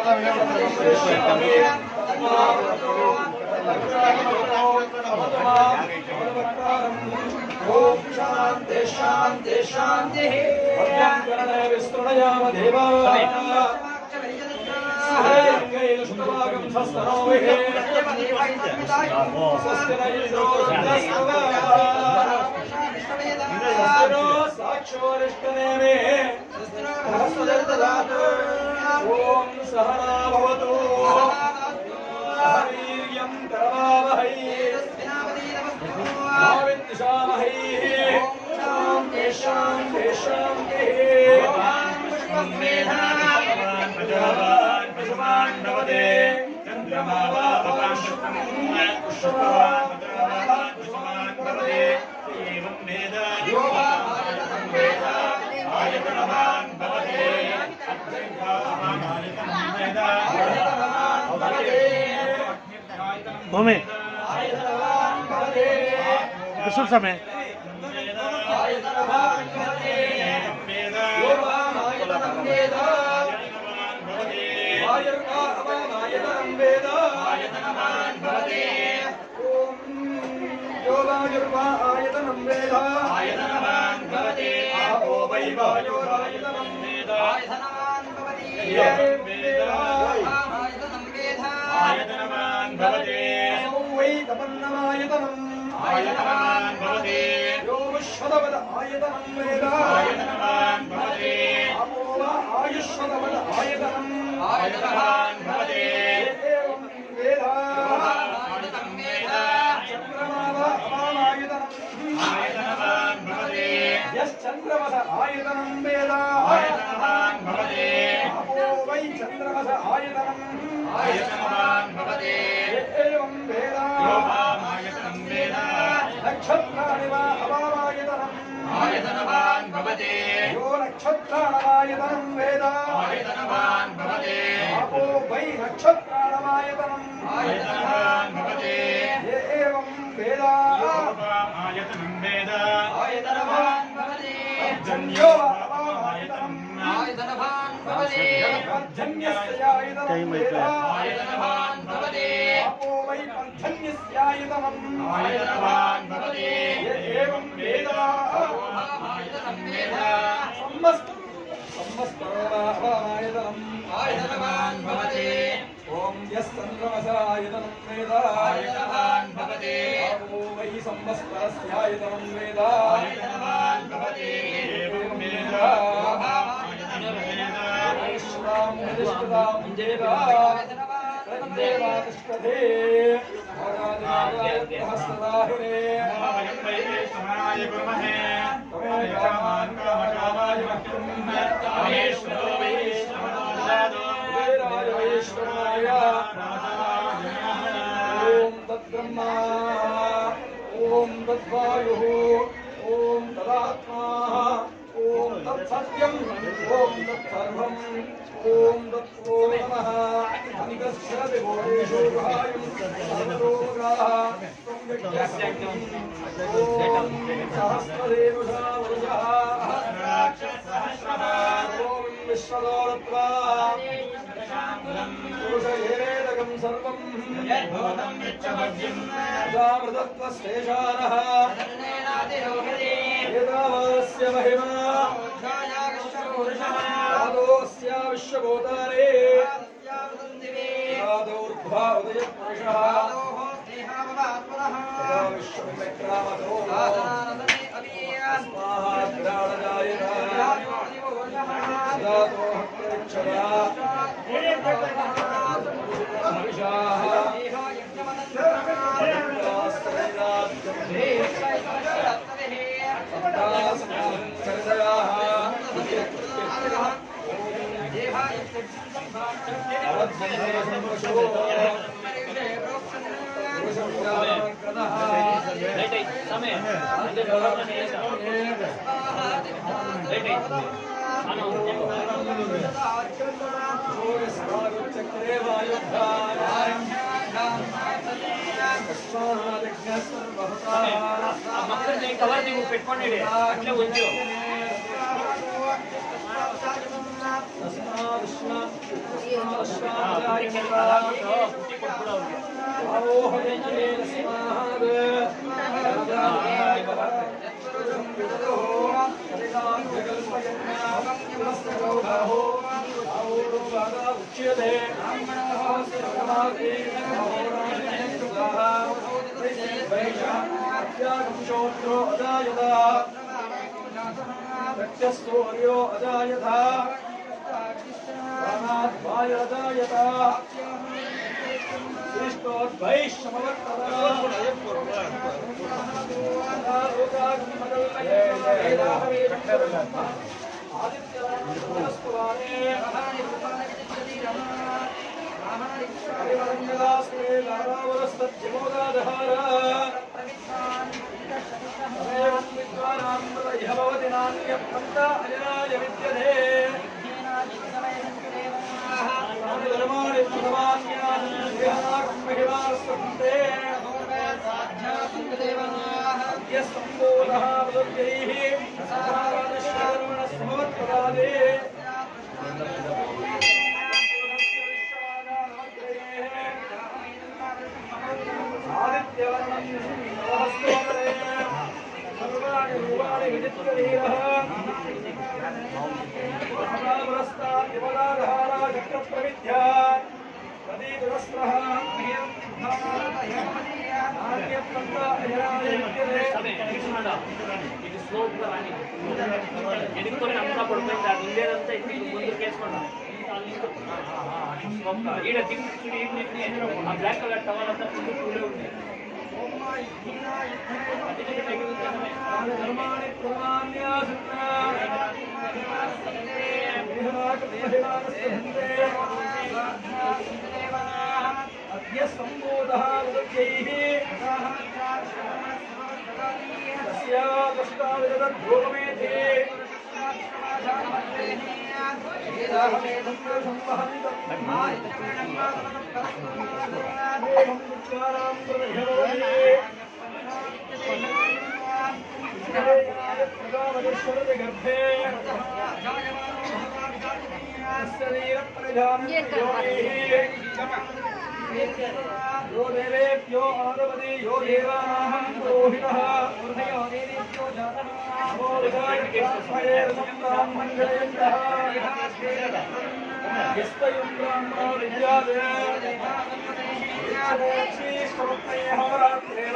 ओम शांति शांति शांति विस्तृणयाम देवाय ओम सहना भवतु वीर्यं करवावहै विद्विषावहै शान्ति शान्ति शान्तिः पशुमान् भवते चन्द्रमा वा पुष्पवान् पशुमान् भवते एवं वेद आयतनवान् भवते भूमि किशोर समय आयतनवान् भवते यो विश्वदवद आयतनं वेद आयतनवान् भवते अपो वा आयुष्वदवद आयतनवान् भवते एवं वेद आयतनं वेद चन्द्रमा वा आयतनवान् भवते यश्चन्द्रमस आयतनं वेद आयतनवान् भवते अपो वै चन्द्रमस आयतनवान् भवते एवं वेद नक्षत्राणि वा अवामायतनम् आयतनवान् भवते यो नक्षत्राणमायतनं वेद आयतनवान् भवते अपो वै नक्षत्राणमायतनम् आयतनवान् भवते ये एवं वेद आयतनं वेद आयतनवान् भवते जन्यो अवामायतनम् आयतनवान् भवते जन्यस्य आयतनवान् भवते अपो वै पंचन्यस्यायतनम् आयतनवान् भवते एवं वेद आयतनं वेद सम्मस्तरोमायतनम् आयतनवान् भवते ओम यस्चन्द्रमसायतनं वेद आयतनवान् भवते अपो वै सम्मस्तरस्यायतनं वेद आयतनवान् भवते एवं वेद आयतनं वेद वैश्वां निष्कृतां देव देवातिष्ठते हस्तदाहिने वयं वैश्वानाय कुर्महे तमेकामान् कामकामाय वक्तुं कामेश्वरो वैश्वनादो वैराय वैश्वनाय ॐ तद्ब्रह्मा ॐ तद्वायुः ॐ तदात्मा ॐ तत्सत्यम् ॐ तत्सर्वम् ॐ तत्तो नमः अनिकस्यति भोगेषु गृहायुं सर्वरोगाः त्वं सहस्रदेवषा वरुषः सहस्रपात् ॐ विश्वदोरत्वा पुरुषयेदकं सर्वं यद्भूतं विच्चभव्यं मृतत्वश्लेषानः एतावास्य महिमा आदोऽस्य विश्वभूतानि आदोर्ध्वा उदयपुरुषः विश्वमित्रामतो कवर పెట్టుకోండి అట్లే ఉంచు तस्मात् सूर्यो अजायता प्राणाद्वायजायता ఇది స్లోప్గా రాని ఎదుర్కొని అంతా పడిపోయింది అది ఉండేదంతా ఇప్పుడు ముందుకు వేసుకున్నాం ఈడ దిక్కు ఆ బ్లాక్ కలర్ టవల్ అంతా ముందు కూలే ఉంది यो देवेभ्यो आदवदे यो देवानां पुरोहितः यो देवेभ्यो जातः मङ्गलयन्तः यस्तयुं ब्राह्मणो विद्यादे श्री स्वरूपये होरात्रे